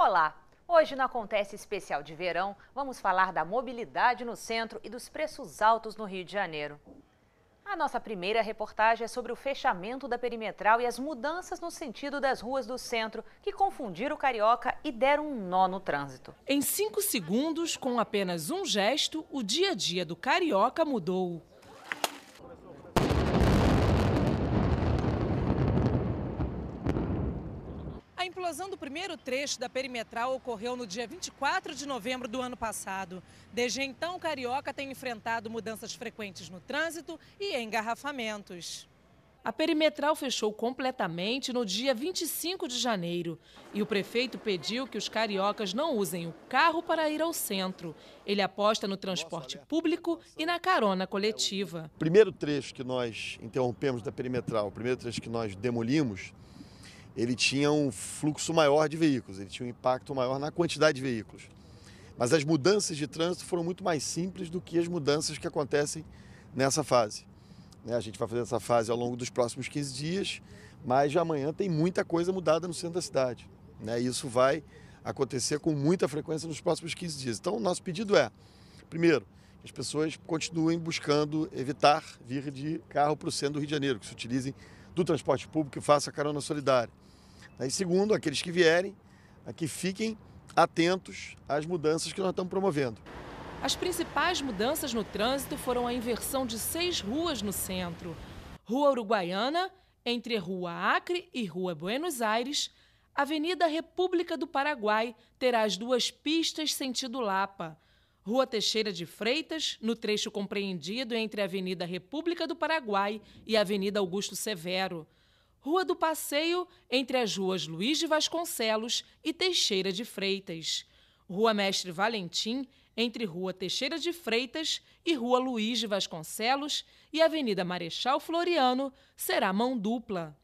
Olá! Hoje no Acontece Especial de Verão, vamos falar da mobilidade no centro e dos preços altos no Rio de Janeiro. A nossa primeira reportagem é sobre o fechamento da perimetral e as mudanças no sentido das ruas do centro, que confundiram o carioca e deram um nó no trânsito. Em 5 segundos, com apenas um gesto, o dia a dia do carioca mudou. A implosão do primeiro trecho da perimetral ocorreu no dia 24 de novembro do ano passado. Desde então, o carioca tem enfrentado mudanças frequentes no trânsito e engarrafamentos. A perimetral fechou completamente no dia 25 de janeiro e o prefeito pediu que os cariocas não usem o carro para ir ao centro. Ele aposta no transporte público e na carona coletiva. O primeiro trecho que nós interrompemos da perimetral, o primeiro trecho que nós demolimos, ele tinha um fluxo maior de veículos, ele tinha um impacto maior na quantidade de veículos. Mas as mudanças de trânsito foram muito mais simples do que as mudanças que acontecem nessa fase. A gente vai fazer essa fase ao longo dos próximos 15 dias, mas de amanhã tem muita coisa mudada no centro da cidade. Isso vai acontecer com muita frequência nos próximos 15 dias. Então, o nosso pedido é, primeiro, que as pessoas continuem buscando evitar vir de carro para o centro do Rio de Janeiro, que se utilizem do transporte público e façam a carona solidária. E segundo, aqueles que vierem, que fiquem atentos às mudanças que nós estamos promovendo. As principais mudanças no trânsito foram a inversão de 6 ruas no centro. Rua Uruguaiana, entre Rua Acre e Rua Buenos Aires, Avenida República do Paraguai terá as 2 pistas sentido Lapa. Rua Teixeira de Freitas, no trecho compreendido entre a Avenida República do Paraguai e a Avenida Augusto Severo. Rua do Passeio, entre as ruas Luiz de Vasconcelos e Teixeira de Freitas. Rua Mestre Valentim, entre Rua Teixeira de Freitas e Rua Luiz de Vasconcelos e Avenida Marechal Floriano, será mão dupla.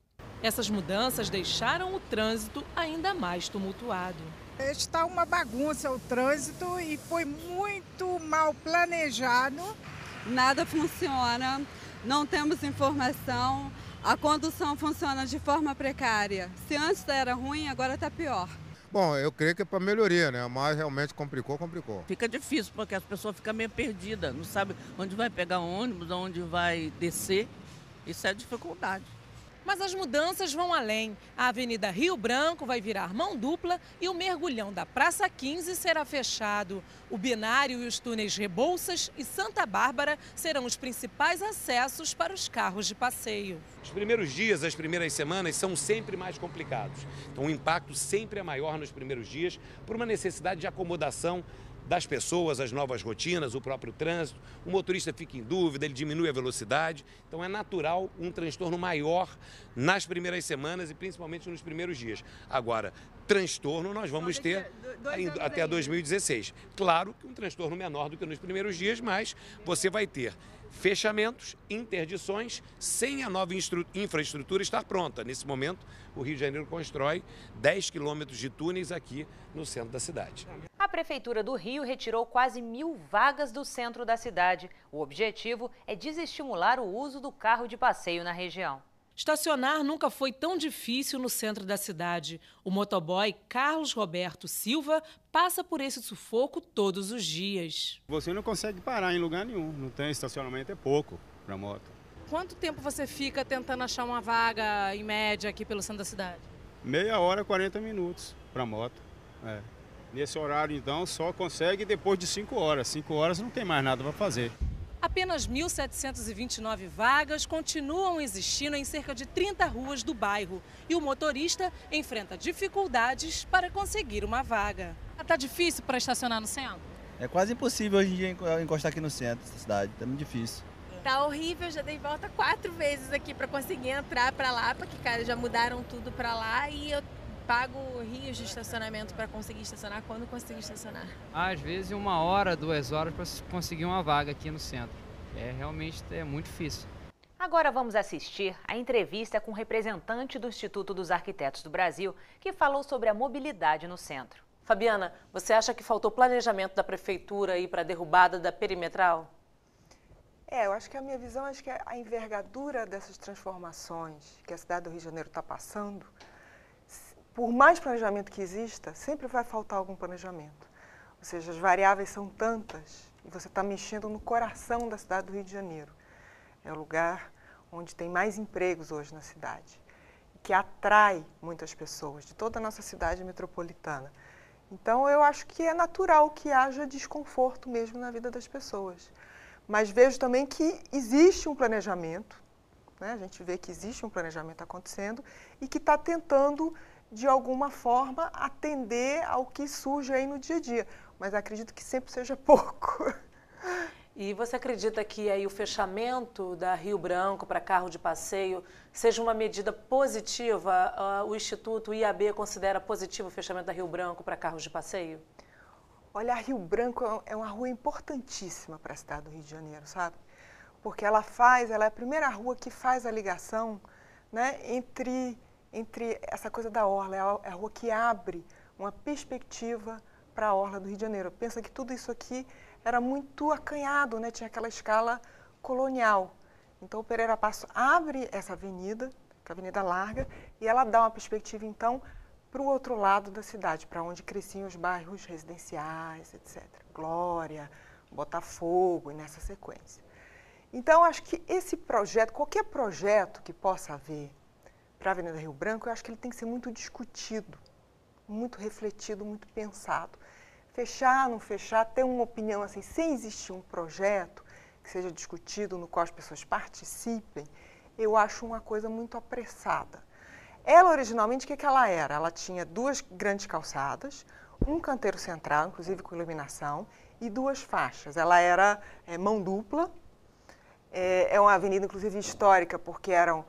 Essas mudanças deixaram o trânsito ainda mais tumultuado. Está uma bagunça o trânsito e foi muito mal planejado. Nada funciona, não temos informação, a condução funciona de forma precária. Se antes era ruim, agora está pior. Bom, eu creio que é para melhoria, né? Mas realmente complicou. Fica difícil porque as pessoas ficam meio perdidas, não sabem onde vai pegar ônibus, onde vai descer. Isso é dificuldade. Mas as mudanças vão além. A Avenida Rio Branco vai virar mão dupla e o mergulhão da Praça 15 será fechado. O binário e os túneis Rebouças e Santa Bárbara serão os principais acessos para os carros de passeio. Os primeiros dias, as primeiras semanas são sempre mais complicados. Então o impacto sempre é maior nos primeiros dias por uma necessidade de acomodação das pessoas, as novas rotinas, o próprio trânsito, o motorista fica em dúvida, ele diminui a velocidade, então é natural um transtorno maior nas primeiras semanas e principalmente nos primeiros dias. Agora, transtorno nós vamos ter até 2016. Claro que um transtorno menor do que nos primeiros dias, mas você vai ter fechamentos, interdições, sem a nova infraestrutura estar pronta. Nesse momento, o Rio de Janeiro constrói 10 quilômetros de túneis aqui no centro da cidade. A Prefeitura do Rio retirou quase 1.000 vagas do centro da cidade. O objetivo é desestimular o uso do carro de passeio na região. Estacionar nunca foi tão difícil no centro da cidade. O motoboy Carlos Roberto Silva passa por esse sufoco todos os dias. Você não consegue parar em lugar nenhum, não tem estacionamento, é pouco para moto. Quanto tempo você fica tentando achar uma vaga, em média, aqui pelo centro da cidade? Meia hora, 40 minutos para moto. Nesse horário, então, só consegue depois de 5 horas. 5 horas não tem mais nada para fazer. Apenas 1.729 vagas continuam existindo em cerca de 30 ruas do bairro e o motorista enfrenta dificuldades para conseguir uma vaga. Está difícil para estacionar no centro? É quase impossível hoje em dia encostar aqui no centro da cidade, está muito difícil. Tá horrível, já dei volta 4 vezes aqui para conseguir entrar para lá, porque cara, já mudaram tudo para lá e eu pago rios de estacionamento para conseguir estacionar quando conseguir estacionar. Às vezes 1 hora, 2 horas para conseguir uma vaga aqui no centro. Realmente é muito difícil. Agora vamos assistir a entrevista com o representante do Instituto dos Arquitetos do Brasil, que falou sobre a mobilidade no centro. Fabiana, você acha que faltou planejamento da prefeitura aí para a derrubada da perimetral? Eu acho que a minha visão, acho que a envergadura dessas transformações que a cidade do Rio de Janeiro está passando, por mais planejamento que exista, sempre vai faltar algum planejamento. Ou seja, as variáveis são tantas e você está mexendo no coração da cidade do Rio de Janeiro. É o lugar onde tem mais empregos hoje na cidade, que atrai muitas pessoas de toda a nossa cidade metropolitana. Então, eu acho que é natural que haja desconforto mesmo na vida das pessoas. Mas vejo também que existe um planejamento, né? A gente vê que existe um planejamento acontecendo e que está tentando, de alguma forma, atender ao que surge aí no dia a dia. Mas acredito que sempre seja pouco. E você acredita que aí o fechamento da Rio Branco para carro de passeio seja uma medida positiva? O Instituto IAB considera positivo o fechamento da Rio Branco para carros de passeio? Olha, a Rio Branco é uma rua importantíssima para a cidade do Rio de Janeiro, sabe? Porque ela é a primeira rua que faz a ligação, né, entre essa coisa da orla, é a rua que abre uma perspectiva para a orla do Rio de Janeiro. Pensa que tudo isso aqui era muito acanhado, né? Tinha aquela escala colonial. Então, o Pereira Passos abre essa avenida, que é a Avenida Larga, e ela dá uma perspectiva, então, para o outro lado da cidade, para onde cresciam os bairros residenciais, etc. Glória, Botafogo, e nessa sequência. Então, acho que esse projeto, qualquer projeto que possa haver para a Avenida Rio Branco, eu acho que ele tem que ser muito discutido, muito refletido, muito pensado. Fechar, não fechar, ter uma opinião assim, sem existir um projeto que seja discutido, no qual as pessoas participem, eu acho uma coisa muito apressada. Ela, originalmente, o que ela era? Ela tinha 2 grandes calçadas, um canteiro central, inclusive com iluminação, e 2 faixas. Ela era mão dupla, é uma avenida, inclusive, histórica, porque eram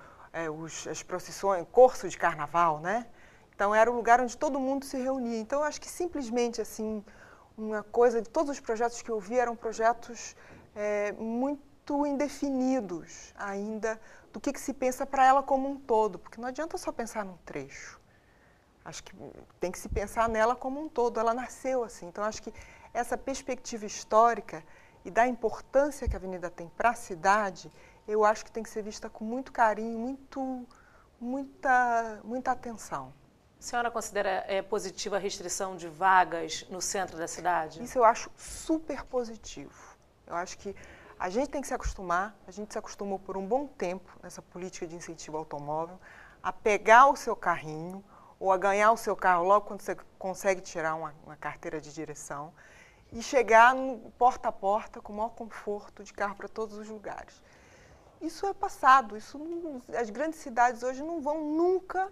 as procissões, curso de carnaval, né? Então, era o lugar onde todo mundo se reunia. Então, eu acho que simplesmente, assim, uma coisa, de todos os projetos que eu vi, eram projetos muito indefinidos ainda, do que se pensa para ela como um todo, porque não adianta só pensar num trecho. Acho que tem que se pensar nela como um todo, ela nasceu assim. Então, acho que essa perspectiva histórica e da importância que a avenida tem para a cidade, eu acho que tem que ser vista com muito carinho, muita atenção. A senhora considera positiva a restrição de vagas no centro da cidade? Isso eu acho super positivo. Eu acho que a gente tem que se acostumar, a gente se acostumou por um bom tempo nessa política de incentivo ao automóvel, a pegar o seu carrinho ou a ganhar o seu carro logo quando você consegue tirar uma carteira de direção e chegar no porta a porta com o maior conforto de carro para todos os lugares. Isso é passado, as grandes cidades hoje não vão nunca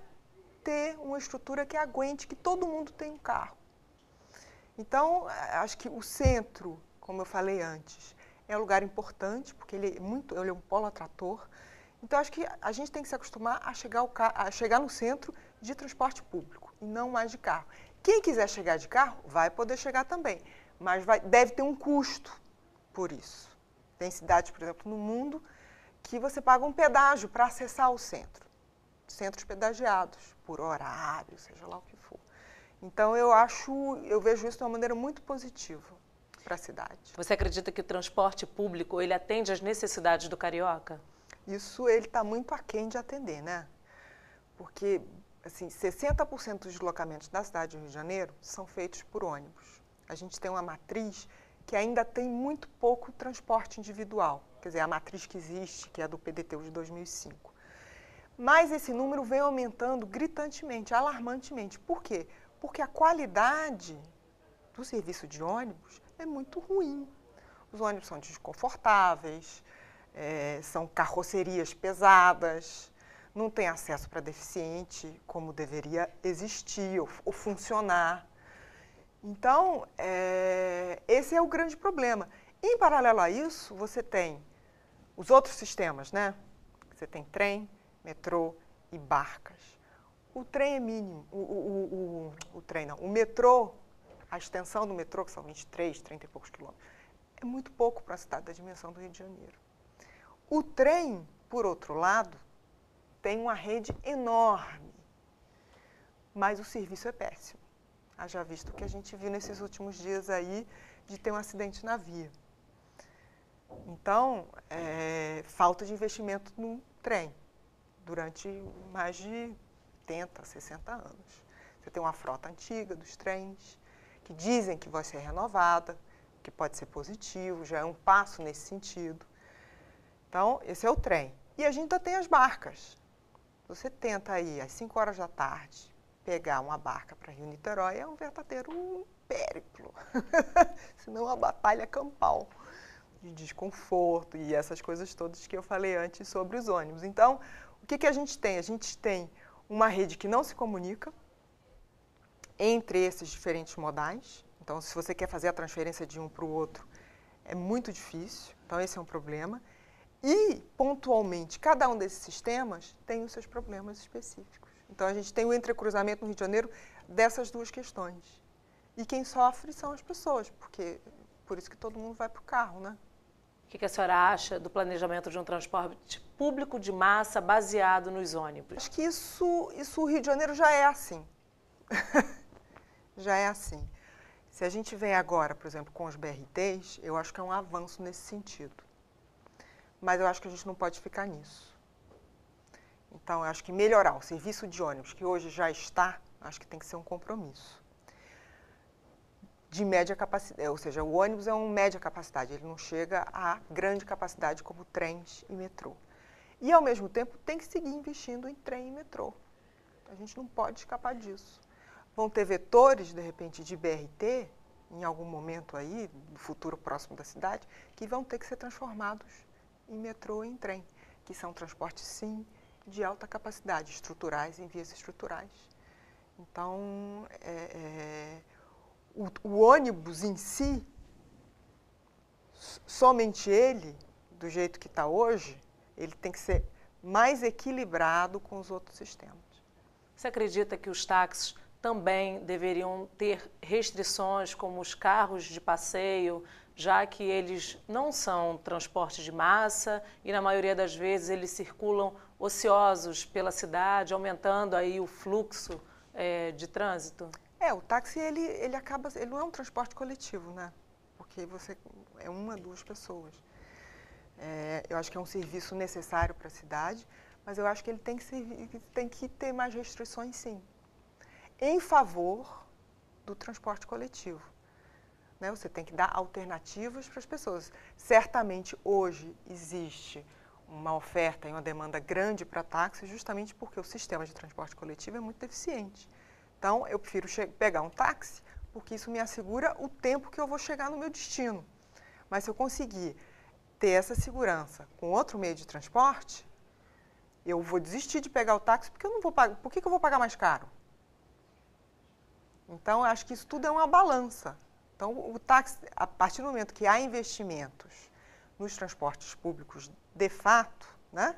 ter uma estrutura que aguente que todo mundo tenha um carro. Então, acho que o centro, como eu falei antes, é um lugar importante, porque ele é um polo atrator. Então, acho que a gente tem que se acostumar a chegar no centro de transporte público e não mais de carro. Quem quiser chegar de carro, vai poder chegar também, mas deve ter um custo por isso. Tem cidades, por exemplo, no mundo, que você paga um pedágio para acessar o centro. Centros pedagiados, por horário, seja lá o que for. Então, eu vejo isso de uma maneira muito positiva para a cidade. Você acredita que o transporte público, ele atende às necessidades do carioca? Isso ele está muito aquém de atender, né? Porque, assim, 60% dos deslocamentos da cidade do Rio de Janeiro são feitos por ônibus. A gente tem uma matriz que ainda tem muito pouco transporte individual. Quer dizer, a matriz que existe, que é a do PDT de 2005. Mas esse número vem aumentando gritantemente, alarmantemente. Por quê? Porque a qualidade do serviço de ônibus é muito ruim. Os ônibus são desconfortáveis, são carrocerias pesadas, não tem acesso para deficiente como deveria existir ou funcionar. Então, esse é o grande problema. Em paralelo a isso, você tem os outros sistemas, né? Você tem trem, metrô e barcas. O trem é mínimo, o metrô, a extensão do metrô, que são 23, 30 e poucos quilômetros, é muito pouco para a cidade da dimensão do Rio de Janeiro. O trem, por outro lado, tem uma rede enorme, mas o serviço é péssimo. Haja visto o que a gente viu nesses últimos dias aí, de ter um acidente na via. Então, falta de investimento no trem, durante mais de 80, 60 anos. Você tem uma frota antiga dos trens, que dizem que vai ser renovada, que pode ser positivo, já é um passo nesse sentido. Então, esse é o trem. E a gente ainda tem as barcas. Você tenta aí, às 5 horas da tarde, pegar uma barca para Rio-Niterói, é um verdadeiro périplo. Senão uma batalha campal de desconforto e essas coisas todas que eu falei antes sobre os ônibus. Então, o que a gente tem? A gente tem uma rede que não se comunica entre esses diferentes modais. Então, se você quer fazer a transferência de um para o outro, é muito difícil. Então, esse é um problema. E, pontualmente, cada um desses sistemas tem os seus problemas específicos. Então, a gente tem o entrecruzamento no Rio de Janeiro dessas duas questões. E quem sofre são as pessoas, porque por isso que todo mundo vai para o carro, né? O que a senhora acha do planejamento de um transporte público de massa baseado nos ônibus? Acho que isso o Rio de Janeiro já é assim. Já é assim. Se a gente vem agora, por exemplo, com os BRTs, eu acho que é um avanço nesse sentido. Mas eu acho que a gente não pode ficar nisso. Então, eu acho que melhorar o serviço de ônibus, que hoje já está, acho que tem que ser um compromisso. De média capacidade, ou seja, o ônibus é uma média capacidade, ele não chega a grande capacidade como trens e metrô. E, ao mesmo tempo, tem que seguir investindo em trem e metrô. A gente não pode escapar disso. Vão ter vetores, de repente, de BRT, em algum momento aí, no futuro próximo da cidade, que vão ter que ser transformados em metrô e em trem, que são transportes, sim, de alta capacidade, estruturais, em vias estruturais. Então, o ônibus em si, somente ele, do jeito que está hoje, ele tem que ser mais equilibrado com os outros sistemas. Você acredita que os táxis também deveriam ter restrições como os carros de passeio, já que eles não são transporte de massa e na maioria das vezes eles circulam ociosos pela cidade, aumentando aí o fluxo de trânsito? O táxi ele não é um transporte coletivo, né? Porque você é uma, duas pessoas. Eu acho que é um serviço necessário para a cidade, mas eu acho que ele tem que ter mais restrições, sim, em favor do transporte coletivo. Né? Você tem que dar alternativas para as pessoas. Certamente hoje existe uma oferta e uma demanda grande para táxi, justamente porque o sistema de transporte coletivo é muito deficiente. Então, eu prefiro pegar um táxi, porque isso me assegura o tempo que eu vou chegar no meu destino. Mas se eu conseguir ter essa segurança com outro meio de transporte, eu vou desistir de pegar o táxi, porque eu não vou pagar. Por que eu vou pagar mais caro? Então, eu acho que isso tudo é uma balança. Então, o táxi, a partir do momento que há investimentos nos transportes públicos de fato, né,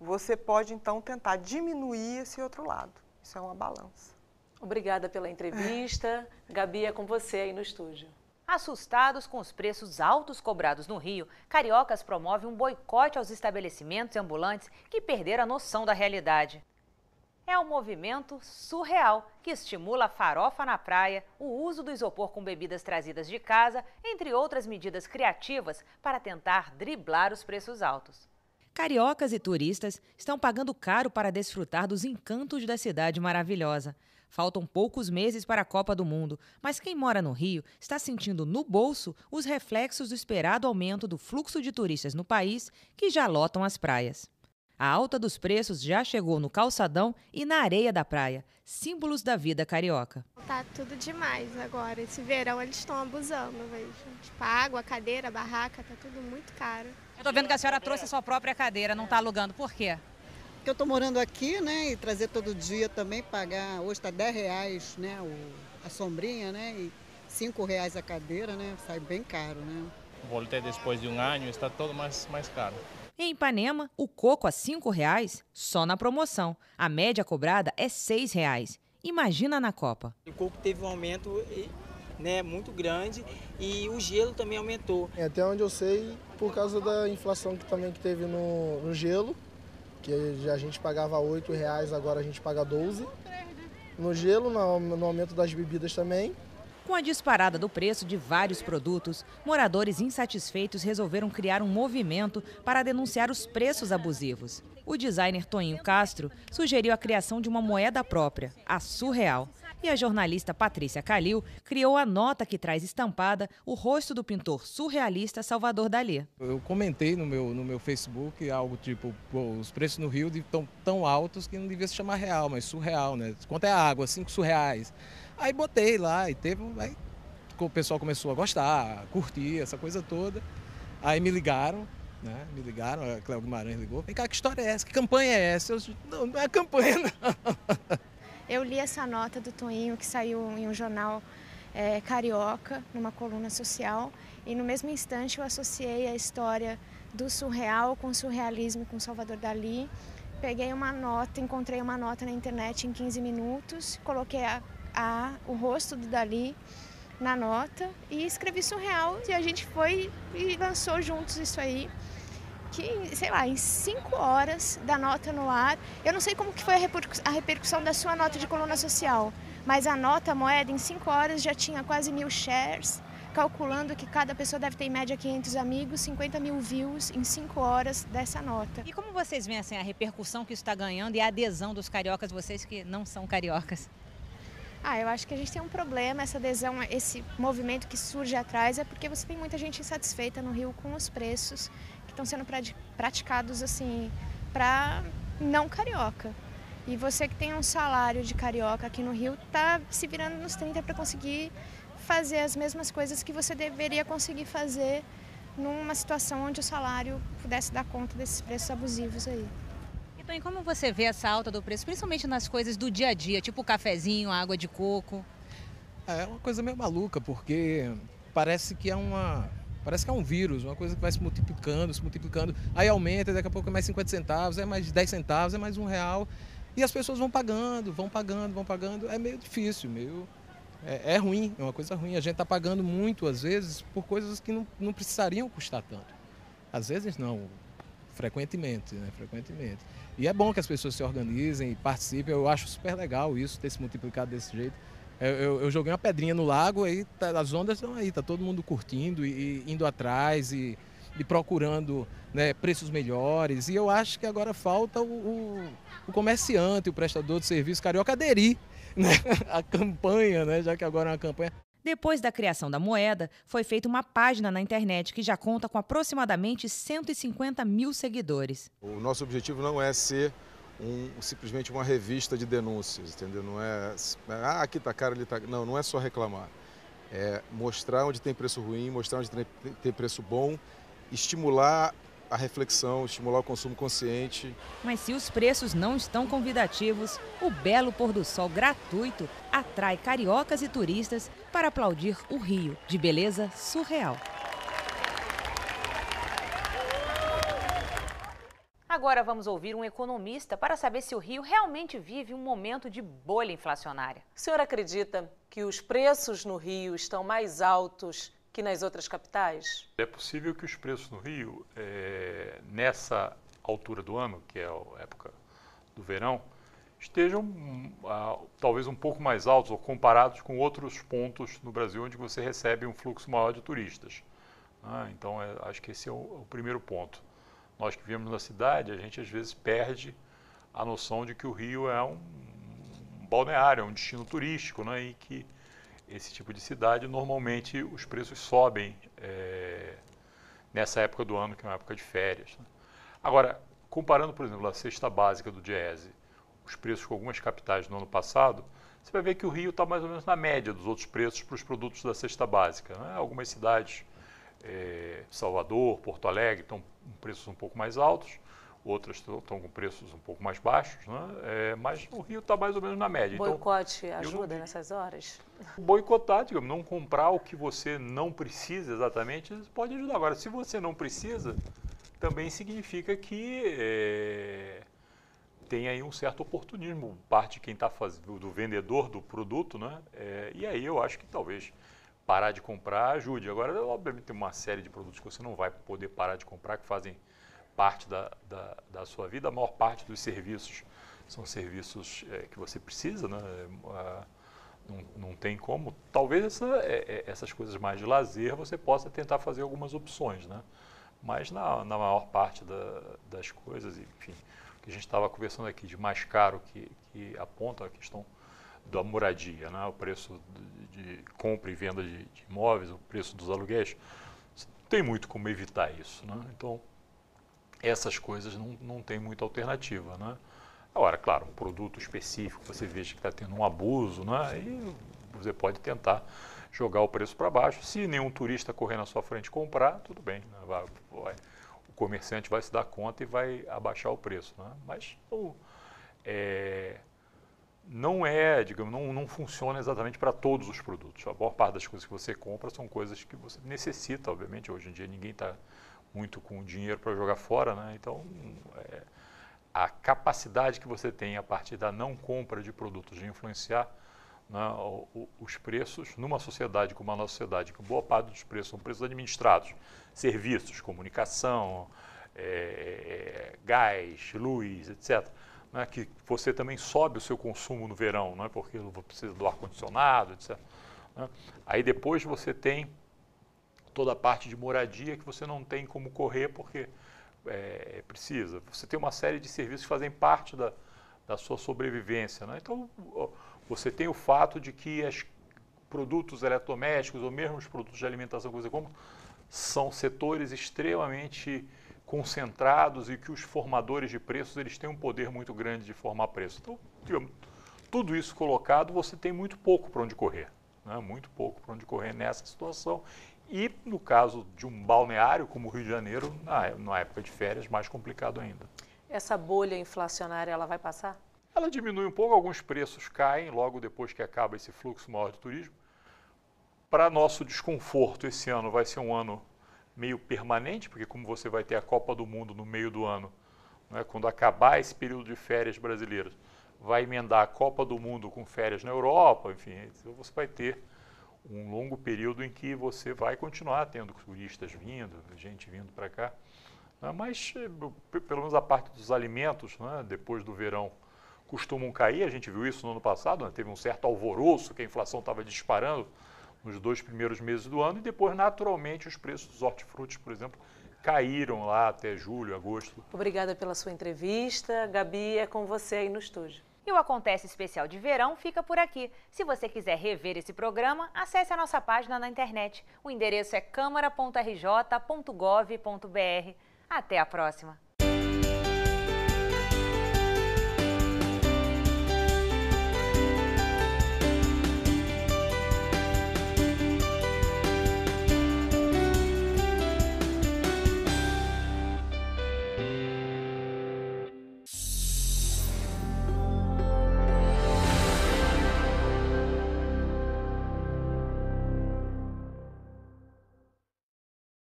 você pode, então, tentar diminuir esse outro lado. Isso é uma balança. Obrigada pela entrevista. Gabi, é com você aí no estúdio. Assustados com os preços altos cobrados no Rio, cariocas promovem um boicote aos estabelecimentos e ambulantes que perderam a noção da realidade. É um movimento surreal que estimula a farofa na praia, o uso do isopor com bebidas trazidas de casa, entre outras medidas criativas para tentar driblar os preços altos. Cariocas e turistas estão pagando caro para desfrutar dos encantos da cidade maravilhosa. Faltam poucos meses para a Copa do Mundo, mas quem mora no Rio está sentindo no bolso os reflexos do esperado aumento do fluxo de turistas no país, que já lotam as praias. A alta dos preços já chegou no calçadão e na areia da praia, símbolos da vida carioca. Tá tudo demais agora. Esse verão eles estão abusando, vejo. Tipo, a água, a cadeira, a barraca, tá tudo muito caro. Eu tô vendo que a senhora trouxe a sua própria cadeira, não tá alugando. Por quê? Porque eu tô morando aqui, né, e trazer todo dia também, pagar, hoje tá R$10, né, a sombrinha, né, e R$5 a cadeira, né, sai bem caro, né. Voltei depois de um ano, está todo mais caro. Em Ipanema, o coco a R$5 só na promoção. A média cobrada é R$6. Imagina na Copa. O coco teve um aumento, né, muito grande e o gelo também aumentou. Até onde eu sei, por causa da inflação que teve no gelo, que a gente pagava R$8, agora a gente paga 12. No gelo, no aumento das bebidas também. Com a disparada do preço de vários produtos, moradores insatisfeitos resolveram criar um movimento para denunciar os preços abusivos. O designer Toninho Castro sugeriu a criação de uma moeda própria, a Surreal. E a jornalista Patrícia Calil criou a nota que traz estampada o rosto do pintor surrealista Salvador Dalí. Eu comentei no meu Facebook algo tipo, os preços no Rio estão tão altos que não devia se chamar real, mas surreal, né? Quanto é a água? 5 surreais. Aí botei lá e aí o pessoal começou a gostar, a curtir essa coisa toda. Aí me ligaram, né? A Cléo Guimarães ligou. Vem cá, que história é essa? Que campanha é essa? Eu disse, não é campanha, não. Eu li essa nota do Toninho que saiu em um jornal carioca, numa coluna social, e no mesmo instante eu associei a história do surreal com o surrealismo com Salvador Dalí. Peguei uma nota, encontrei uma nota na internet em 15 minutos, coloquei o rosto do Dalí na nota e escrevi surreal, e a gente foi e lançou juntos isso aí. Que, sei lá, em 5 horas da nota no ar, eu não sei como que foi a repercussão da sua nota de coluna social, mas a nota, a moeda, em 5 horas já tinha quase 1.000 shares, calculando que cada pessoa deve ter em média 500 amigos, 50 mil views em 5 horas dessa nota. E como vocês veem assim, a repercussão que isso está ganhando e a adesão dos cariocas, vocês que não são cariocas? Eu acho que a gente tem um problema, essa adesão, esse movimento que surge atrás é porque você tem muita gente insatisfeita no Rio com os preços que estão sendo praticados assim para não carioca. E você que tem um salário de carioca aqui no Rio está se virando nos 30 para conseguir fazer as mesmas coisas que você deveria conseguir fazer numa situação onde o salário pudesse dar conta desses preços abusivos aí. Então, e como você vê essa alta do preço, principalmente nas coisas do dia a dia, tipo o cafezinho, a água de coco? É uma coisa meio maluca, porque parece que é um vírus, uma coisa que vai se multiplicando, aí aumenta, daqui a pouco é mais 50 centavos, é mais 10 centavos, é mais R$1, e as pessoas vão pagando, é meio difícil, é ruim, é uma coisa ruim, a gente está pagando muito, às vezes, por coisas que não precisariam custar tanto, às vezes não, frequentemente, né, e é bom que as pessoas se organizem e participem, eu acho super legal isso, ter se multiplicado desse jeito. Eu joguei uma pedrinha no lago, aí as ondas estão aí, tá todo mundo curtindo e indo atrás e procurando, né, preços melhores. E eu acho que agora falta o comerciante, o prestador de serviço carioca aderir, né, à campanha, né, já que agora é uma campanha. Depois da criação da moeda, foi feita uma página na internet que já conta com aproximadamente 150 mil seguidores. O nosso objetivo não é ser simplesmente uma revista de denúncias, entendeu? Não é, aqui tá caro, ali tá... Não é só reclamar. É mostrar onde tem preço ruim, mostrar onde tem preço bom, estimular a reflexão, estimular o consumo consciente. Mas se os preços não estão convidativos, o belo pôr do sol gratuito atrai cariocas e turistas para aplaudir o Rio de beleza surreal. Agora vamos ouvir um economista para saber se o Rio realmente vive um momento de bolha inflacionária. O senhor acredita que os preços no Rio estão mais altos que nas outras capitais? É possível que os preços no Rio, nessa altura do ano, que é a época do verão, estejam talvez um pouco mais altos ou comparados com outros pontos no Brasil onde você recebe um fluxo maior de turistas. Então, acho que esse é o primeiro ponto. Nós que vivemos na cidade, a gente às vezes perde a noção de que o Rio é um balneário, é um destino turístico, né, e que esse tipo de cidade, normalmente os preços sobem nessa época do ano, que é uma época de férias, né? Agora, comparando, por exemplo, a cesta básica do Diese, os preços com algumas capitais no ano passado, você vai ver que o Rio está mais ou menos na média dos outros preços para os produtos da cesta básica, né? Algumas cidades, Salvador, Porto Alegre, estão com preços um pouco mais altos, outras estão com preços um pouco mais baixos, né? Mas o Rio está mais ou menos na média. O boicote ajuda nessas horas? Boicotar, digamos, não comprar o que você não precisa exatamente, pode ajudar. Agora, se você não precisa, também significa que tem aí um certo oportunismo, parte de quem está fazendo, do vendedor do produto, né? E aí eu acho que talvez parar de comprar ajude. Agora, obviamente, tem uma série de produtos que você não vai poder parar de comprar, que fazem parte da sua vida. A maior parte dos serviços são serviços que você precisa, né? não tem como. Talvez essas coisas mais de lazer você possa tentar fazer algumas opções, né? Mas na maior parte das coisas, enfim, o que a gente estava conversando aqui de mais caro que aponta a questão da moradia, né? O preço de compra e venda de imóveis, o preço dos aluguéis, não tem muito como evitar isso, né? Então, essas coisas não tem muita alternativa, né? Agora, claro, um produto específico, você veja que está tendo um abuso, né? E você pode tentar jogar o preço para baixo. Se nenhum turista correr na sua frente comprar, tudo bem, né? O comerciante vai se dar conta e vai abaixar o preço, né? Mas digamos, não funciona exatamente para todos os produtos. A maior parte das coisas que você compra são coisas que você necessita, obviamente. Hoje em dia ninguém está muito com dinheiro para jogar fora, né? Então, a capacidade que você tem a partir da não compra de produtos de influenciar, né, os preços numa sociedade como a nossa sociedade, que boa parte dos preços são preços administrados, serviços, comunicação, gás, luz, etc., né, que você também sobe o seu consumo no verão, né, porque precisa do ar-condicionado, etc., né. Aí depois você tem toda a parte de moradia que você não tem como correr porque precisa. Você tem uma série de serviços que fazem parte da sua sobrevivência, né? Então, você tem o fato de que os produtos eletrodomésticos ou mesmo os produtos de alimentação que você compra são setores extremamente concentrados e que os formadores de preços eles têm um poder muito grande de formar preço. Então, digamos, tudo isso colocado, você tem muito pouco para onde correr, né? Muito pouco para onde correr nessa situação. E no caso de um balneário como o Rio de Janeiro, na época de férias, mais complicado ainda. Essa bolha inflacionária, ela vai passar? Ela diminui um pouco, alguns preços caem logo depois que acaba esse fluxo maior de turismo. Para nosso desconforto, esse ano vai ser um ano meio permanente, porque como você vai ter a Copa do Mundo no meio do ano, né, quando acabar esse período de férias brasileiras, vai emendar a Copa do Mundo com férias na Europa, enfim, você vai ter um longo período em que você vai continuar tendo turistas vindo, gente vindo para cá, né? Mas pelo menos a parte dos alimentos, né, depois do verão, costumam cair. A gente viu isso no ano passado, né? Teve um certo alvoroço, que a inflação estava disparando nos 2 primeiros meses do ano e depois, naturalmente, os preços dos hortifrutis, por exemplo, caíram lá até julho, agosto. Obrigada pela sua entrevista. Gabi, é com você aí no estúdio. E o Acontece Especial de Verão fica por aqui. Se você quiser rever esse programa, acesse a nossa página na internet. O endereço é câmara.rj.gov.br. Até a próxima!